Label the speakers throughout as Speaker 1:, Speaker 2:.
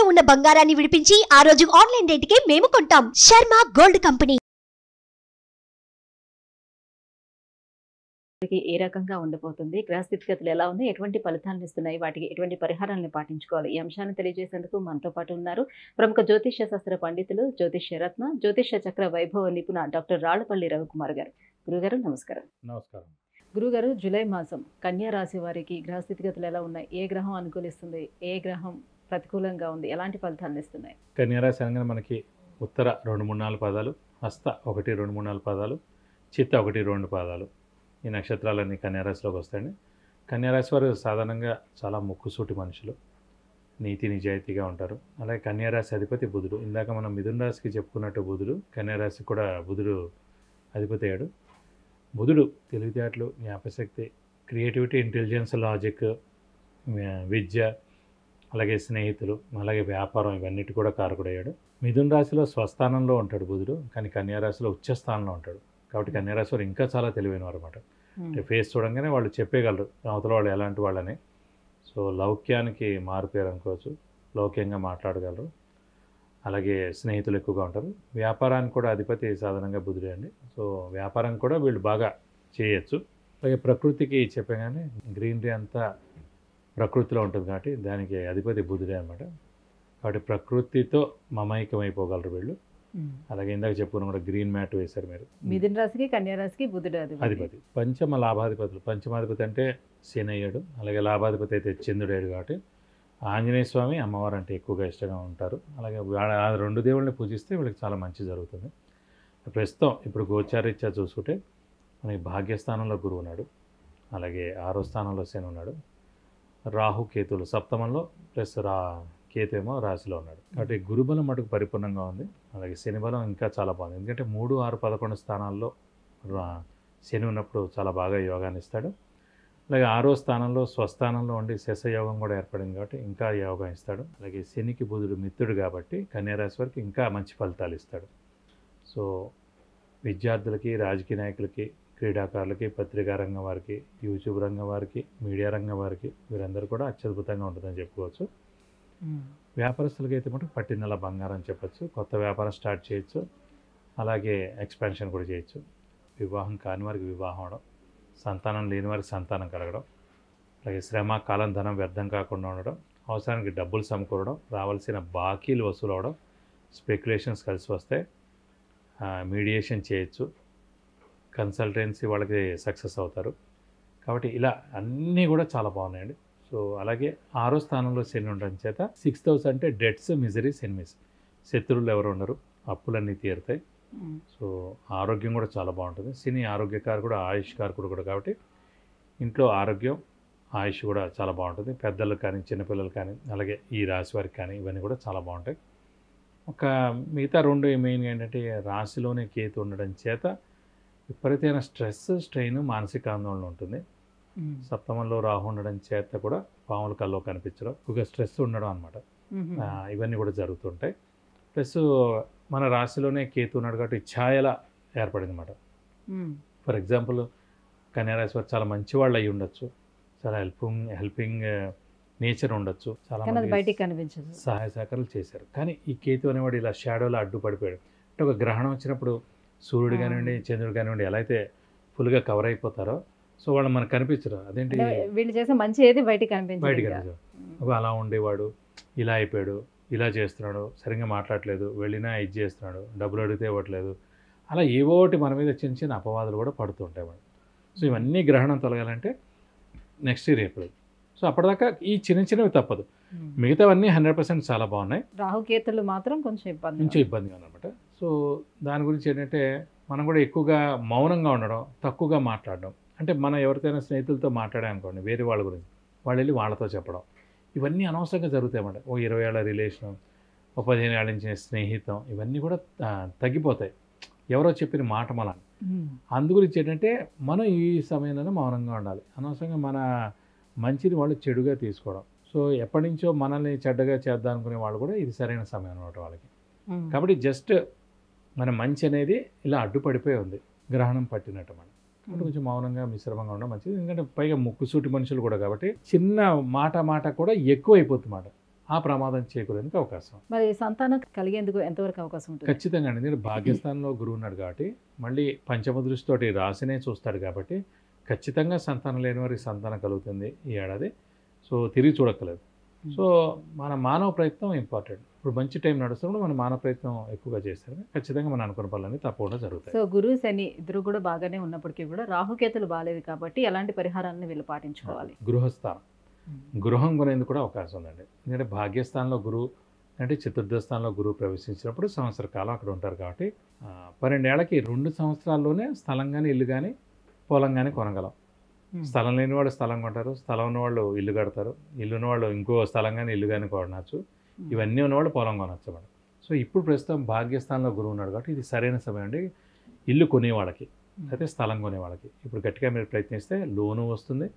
Speaker 1: తాకట్టులో ఉన్న బంగారాన్ని విడిపించి ఆ రోజు ఆన్లైన్ రేటుకే మేము కొంటాం. Sharma gold company.
Speaker 2: ఏ రకంగా ఉండబోతుంది, గ్రహ స్థితిగతులు ఎలా ఉన్నాయి, ఎటువంటి ఫలితాలను ఇస్తున్నాయి, వాటికి ఎటువంటి పరిహారాలను పాటించుకోవాలి, ఈ అంశాన్ని తెలియజేసేందుకు మనతో పాటు ఉన్నారు ప్రముఖ జ్యోతిష్య శాస్త్ర పండితులు, జ్యోతిష్య రత్న, జ్యోతిష్య చక్ర వైభవ నిపుణ డాక్టర్ రాళ్లపల్లి రవికుమార్ గారు. గురుగారు నమస్కారం.
Speaker 3: నమస్కారం.
Speaker 2: గురుగారు, జూలై మాసం కన్యా రాశి వారికి గ్రహ స్థితిగతులు ఎలా ఉన్నాయి, ఏ గ్రహం అనుకూలిస్తుంది, ఏ గ్రహం ప్రతికూలంగా ఉంది, ఎలాంటి ఫలితాలను ఇస్తున్నాయి?
Speaker 3: కన్యా రాశి అనగానే మనకి ఉత్తర 2, 3, 4 పాదాలు, హస్త 1, 2, 3, 4 పాదాలు, చిత్త 1, 2 పాదాలు, ఈ నక్షత్రాలన్నీ కన్యారాశిలోకి వస్తాయండి. కన్యారాశి వారు సాధారణంగా చాలా ముక్కుసూటి మనుషులు, నీతి నిజాయితీగా ఉంటారు. అలాగే కన్యారాశి అధిపతి బుధుడు. ఇందాక మనం మిథున రాశికి చెప్పుకున్నట్టు బుధుడు కన్యారాశి కూడా బుధుడు అధిపతి అయ్యాడు. బుధుడు తెలివితేటలు, జ్ఞాపశక్తి, క్రియేటివిటీ, ఇంటెలిజెన్స్, లాజిక్, విద్య, అలాగే స్నేహితులు, అలాగే వ్యాపారం, ఇవన్నిటి కూడా కారకుడయ్యాడు. మిథున రాశిలో స్వస్థానంలో ఉంటాడు బుధుడు, కానీ కన్యారాశిలో ఉచ్చస్థానంలో ఉంటాడు. కాబట్టి కన్యారాశి వారు ఇంకా చాలా తెలివైన వారు అనమాట. అంటే ఫేస్ చూడంగానే వాళ్ళు చెప్పేయగలరు అవతల వాళ్ళు ఎలాంటి వాళ్ళని. సో లౌక్యానికి మారుపేరు అనుకోవచ్చు, లౌక్యంగా మాట్లాడగలరు. అలాగే స్నేహితులు ఎక్కువగా ఉంటారు. వ్యాపారానికి కూడా అధిపతి సాధారణంగా బుధుడే అండి. సో వ్యాపారం కూడా వీళ్ళు బాగా చేయొచ్చు. అలాగే ప్రకృతికి చెప్పగానే గ్రీనరీ అంతా ప్రకృతిలో ఉంటుంది కాబట్టి దానికి అధిపతి బుధుడే అనమాట. కాబట్టి ప్రకృతితో మమైకమైపోగలరు వీళ్ళు. అలాగే ఇందాక చెప్పుకున్న కూడా గ్రీన్ మ్యాట్ వేశారు మీరు.
Speaker 2: మిథున రాశికి కన్యా రాశికి బుధుడు
Speaker 3: అధిపతి. పంచమ లాభాధిపతులు, పంచమాధిపతి అంటే శని అయ్యాడు, అలాగే లాభాధిపతి అయితే చంద్రుడయ్యాడు. కాబట్టి ఆంజనేయ స్వామి, అమ్మవారు అంటే ఎక్కువగా ఇష్టంగా ఉంటారు. అలాగే ఆ 2 దేవుళ్ళని పూజిస్తే వీళ్ళకి చాలా మంచి జరుగుతుంది. ప్రస్తుతం ఇప్పుడు గోచారీత్యా చూసుకుంటే మనకి భాగ్యస్థానంలో గురువు ఉన్నాడు, అలాగే 6వ స్థానంలో శని ఉన్నాడు, రాహు కేతువులు సప్తమంలో, ప్లస్ కేతు ఏమో రాశిలో ఉన్నాడు. కాబట్టి గురుబలం మటుకు పరిపూర్ణంగా ఉంది. అలాగే శని బలం ఇంకా చాలా బాగుంది. ఎందుకంటే 3, 6, 11 స్థానాల్లో శని ఉన్నప్పుడు చాలా బాగా యోగాన్ని ఇస్తాడు. అలాగే 6వ స్థానంలో స్వస్థానంలో ఉండి శశయోగం కూడా ఏర్పడింది కాబట్టి ఇంకా యోగం ఇస్తాడు. అలాగే శనికి బుధుడు మిత్రుడు కాబట్టి కన్యారాశి వారికి ఇంకా మంచి ఫలితాలు ఇస్తాడు. సో విద్యార్థులకి, రాజకీయ నాయకులకి, క్రీడాకారులకి, పత్రికా రంగం వారికి, యూట్యూబ్ రంగం వారికి, మీడియా రంగం వారికి, వీరందరూ కూడా అత్యద్భుతంగా ఉంటుందని చెప్పుకోవచ్చు. వ్యాపారస్తులకి అయితే మటు పట్టినలా బంగారం చెప్పచ్చు. కొత్త వ్యాపారం స్టార్ట్ చేయొచ్చు, అలాగే ఎక్స్పాన్షన్ కూడా చేయొచ్చు. వివాహం కాని వారికి వివాహం అవడం, సంతానం లేని వారికి సంతానం కలగడం, అలాగే శ్రమ, కాలం, ధనం వ్యర్థం కాకుండా ఉండడం, అవసరానికి డబ్బులు సమకూరడం, రావాల్సిన బాకీలు వసూలు అవడం, స్పెక్యులేషన్స్ కలిసి వస్తాయి, మీడియేషన్ చేయొచ్చు, కన్సల్టెన్సీ వాళ్ళకి సక్సెస్ అవుతారు. కాబట్టి ఇలా అన్నీ కూడా చాలా బాగున్నాయండి. సో అలాగే 6వ స్థానంలో శని ఉండడం చేత 6th హౌస్ అంటే డెట్స్, మిజరీస్, ఎనిమీస్, శత్రువులు ఎవరు ఉండరు, అప్పులన్నీ తీరుతాయి. సో ఆరోగ్యం కూడా చాలా బాగుంటుంది. శని ఆరోగ్యకారకుడు, ఆయుష్కారకుడు కూడా కాబట్టి ఇంట్లో ఆరోగ్యం, ఆయుష్ కూడా చాలా బాగుంటుంది. పెద్దలకు కానీ, చిన్నపిల్లలు కానీ, అలాగే ఈ రాశి వారికి కానీ ఇవన్నీ కూడా చాలా బాగుంటాయి. ఒక మిగతా 2 మెయిన్గా ఏంటంటే రాశిలోనే కేతు ఉండడం చేత విపరీతమైన స్ట్రెస్, స్ట్రెయిన్, మానసిక ఆందోళన ఉంటుంది. సప్తమంలో రాహు ఉండడం చేత కూడా పాముల కల్లో కనిపించడం, ఒక స్ట్రెస్ ఉండడం అనమాట. ఇవన్నీ కూడా జరుగుతుంటాయి. ప్లస్ మన రాశిలోనే కేతు ఉన్నాడు కాబట్టి ఛాయల ఏర్పడింది అనమాట. ఫర్ ఎగ్జాంపుల్ కన్యారాశి వారు చాలా మంచి వాళ్ళు అయి ఉండొచ్చు, చాలా హెల్పింగ్ నేచర్ ఉండొచ్చు, చాలా
Speaker 2: బయటికి కనిపించదు,
Speaker 3: సహాయ సహకారాలు చేశారు. కానీ ఈ కేతు అనేవాడు ఇలా షాడోలో అడ్డుపడిపోయాడు. అంటే ఒక గ్రహణం వచ్చినప్పుడు సూర్యుడు కానివ్వండి, చంద్రుడు కానివ్వండి ఎలా అయితే ఫుల్గా కవర్ అయిపోతారో, సో వాళ్ళు మనకు కనిపించరు. అదేంటి
Speaker 2: వీళ్ళు చేసే మంచి ఏది బయటికి
Speaker 3: కనిపించదు. అలా ఉండేవాడు ఇలా అయిపోయాడు, ఇలా చేస్తున్నాడు, సరిగ్గా మాట్లాడలేదు, వెళ్ళినా ఇది చేస్తున్నాడు, డబ్బులు అడిగితే ఇవ్వట్లేదు, అలా ఏవోటి మన మీద చిన్న చిన్న అపవాదులు కూడా పడుతుంటాయి మనం. సో ఇవన్నీ గ్రహణం తొలగాలంటే నెక్స్ట్ ఇయర్ ఏప్రిల్. సో అప్పటిదాకా ఈ చిన్నవి తప్పదు, మిగతావన్నీ 100% చాలా బాగున్నాయి.
Speaker 2: రాహుకేతులు మాత్రం కొంచెం
Speaker 3: ఇబ్బందిగా అనమాట. సో దాని గురించి ఏంటంటే మనం కూడా ఎక్కువగా మౌనంగా ఉండడం, తక్కువగా మాట్లాడడం. అంటే మనం ఎవరికైనా స్నేహితులతో మాట్లాడామనుకోండి వేరే వాళ్ళ గురించి, వాళ్ళు వెళ్ళి వాళ్ళతో చెప్పడం, ఇవన్నీ అనవసరంగా జరుగుతాయన్నమాట. ఓ 20 ఏళ్ల రిలేషన్, ఓ 15 ఏళ్ళ నుంచి స్నేహితం, ఇవన్నీ కూడా తగ్గిపోతాయి ఎవరో చెప్పిన మాట మన. అందుగురించి ఏంటంటే మనం ఈ సమయంలోనే మౌనంగా ఉండాలి. అనవసరంగా మన మంచిని వాళ్ళు చెడుగా తీసుకోవడం. సో ఎప్పటి నుంచో మనల్ని చెడ్డగా చేద్దాం అనుకునే వాళ్ళు కూడా ఇది సరైన సమయం అనమాట వాళ్ళకి. కాబట్టి జస్ట్ మన మంచి అనేది ఇలా అడ్డుపడిపోయి ఉంది, గ్రహణం పట్టినట్టు మనం. అంటే కొంచెం మౌనంగా, మిశ్రమంగా ఉండడం మంచిది. ఎందుకంటే పైగా ముక్కుసూటి మనుషులు కూడా కాబట్టి చిన్న మాట కూడా ఎక్కువ అయిపోతుంది మాట. ఆ ప్రమాదం చేకూరేందుకు అవకాశం.
Speaker 2: మరి సంతానం కలిగేందుకు ఎంతవరకు అవకాశం ఉంటుంది?
Speaker 3: ఖచ్చితంగా అండి. ఎందుకంటే భాగ్యస్థానంలో గురువు ఉన్నాడు కాబట్టి మళ్ళీ పంచమ దృష్టితోటి రాశినే చూస్తాడు కాబట్టి ఖచ్చితంగా సంతానం లేని వారికి సంతానం కలుగుతుంది ఈ ఏడాది. సో తిరిగి చూడక్కలేదు. సో మన మానవ ప్రయత్నం ఇంపార్టెంట్. ఇప్పుడు మంచి టైం నడుస్తున్నప్పుడు మన మానవ ప్రయత్నం ఎక్కువగా చేస్తారు ఖచ్చితంగా మన అనుకున్న పనులన్నీ తప్పకుండా జరుగుతాయి.
Speaker 2: సో గురు శని ఇద్దరు కూడా బాగానే ఉన్నప్పటికీ కూడా రాహుకేతులు బాగాలేదు కాబట్టి ఎలాంటి పరిహారాలను వీళ్ళు పాటించుకోవాలి?
Speaker 3: గృహస్థానం, గృహం కొనేందుకు కూడా అవకాశం ఉందండి. ఎందుకంటే భాగ్యస్థానంలో గురువు అంటే చతుర్థ స్థానంలో గురువు ప్రవేశించినప్పుడు సంవత్సర కాలం అక్కడ ఉంటారు కాబట్టి 12 ఏళ్ళకి 2 సంవత్సరాల్లోనే స్థలం కానీ ఇల్లు కానీ పొలం కానీ కొనగలం. స్థలం లేని వాళ్ళు స్థలం కొంటారు, స్థలం ఉన్నవాళ్ళు ఇల్లు కడతారు, ఇల్లు ఉన్నవాళ్ళు ఇంకో స్థలం కానీ ఇల్లు కానీ కొనవచ్చు, ఇవన్నీ ఉన్నవాళ్ళు పొలం కొనవచ్చు అన్నమాట. సో ఇప్పుడు ప్రస్తుతం భాగ్యస్థానంలో గురువు ఉన్నాడు కాబట్టి ఇది సరైన సమయం అండి ఇల్లు కొనేవాళ్ళకి అయితే స్థలం కొనేవాళ్ళకి. ఇప్పుడు గట్టిగా మీరు ప్రయత్నిస్తే లోను వస్తుంది,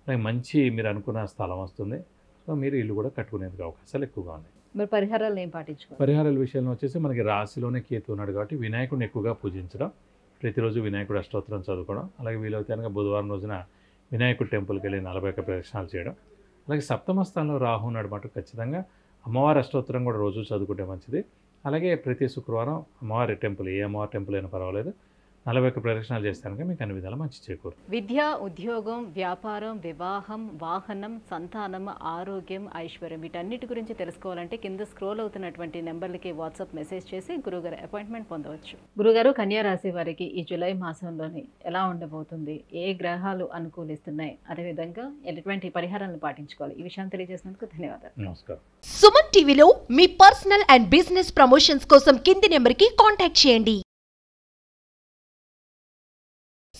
Speaker 3: అలాగే మంచి మీరు అనుకున్న స్థలం వస్తుంది. సో మీరు ఇల్లు కూడా కట్టుకునేందుకు అవకాశాలు ఎక్కువగా ఉన్నాయి.
Speaker 2: మరి పరిహారాలు ఏం పాటించుకోవాలి?
Speaker 3: పరిహారాల విషయంలో వచ్చేసి మనకి రాశిలోనే కేతు ఉన్నాడు కాబట్టి వినాయకుడిని ఎక్కువగా పూజించడం, ప్రతిరోజు వినాయకుడు అష్టోత్తరం చదువుకోవడం, అలాగే వీలైతే కనుక బుధవారం రోజున వినాయకుడి టెంపుల్కి వెళ్ళి 41 ప్రదక్షిణాలు చేయడం, అలాగే సప్తమ స్థానంలో రాహు ఉన్నాడు మాట ఖచ్చితంగా అమ్మవారి అష్టోత్తరం కూడా రోజు చదువుకుంటే మంచిది. అలాగే ప్రతి శుక్రవారం అమ్మవారి టెంపుల్ ఏ అమ్మవారి టెంపుల్ అయినా పర్వాలేదు 41 ప్రదక్షిణాలు చేస్తానికి మీకు అన్ని విధాలు మంచి చేకూరు.
Speaker 2: విద్య, ఉద్యోగం, వ్యాపారం, వివాహం, వాహనం, సంతానం, ఆరోగ్యం, ఐశ్వర్యం వీటన్నిటి గురించి తెలుసుకోవాలంటే కింద స్క్రోల్ అవుతున్నటువంటి నెంబర్లకి వాట్సాప్ మెసేజ్ చేసి గురుగారు అపాయింట్మెంట్ పొందవచ్చు. గురుగారు, కన్యా రాశి వారికి ఈ జూలై మాసంలోని ఎలా ఉండబోతుంది, ఏ గ్రహాలు అనుకూలిస్తున్నాయి, అదేవిధంగా ఎటువంటి పరిహారాలను పాటించుకోవాలి, ఈ విషయాన్ని తెలియజేసినందుకు ధన్యవాదాలు.
Speaker 3: నమస్కారం.
Speaker 1: సుమన్ టీవీలో మీ పర్సనల్ అండ్ బిజినెస్ ప్రమోషన్స్ కోసం కింది నెంబర్కి కాంటాక్ట్ చేయండి.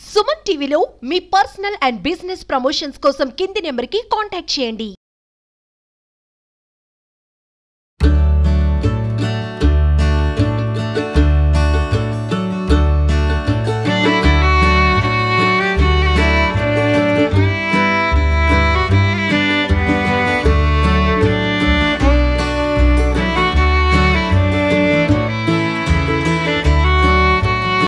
Speaker 1: సుమన్ టీవీలో మీ పర్సనల్ అండ్ బిజినెస్ ప్రమోషన్స్ కోసం కింది నెంబర్కి కాంటాక్ట్ చేయండి.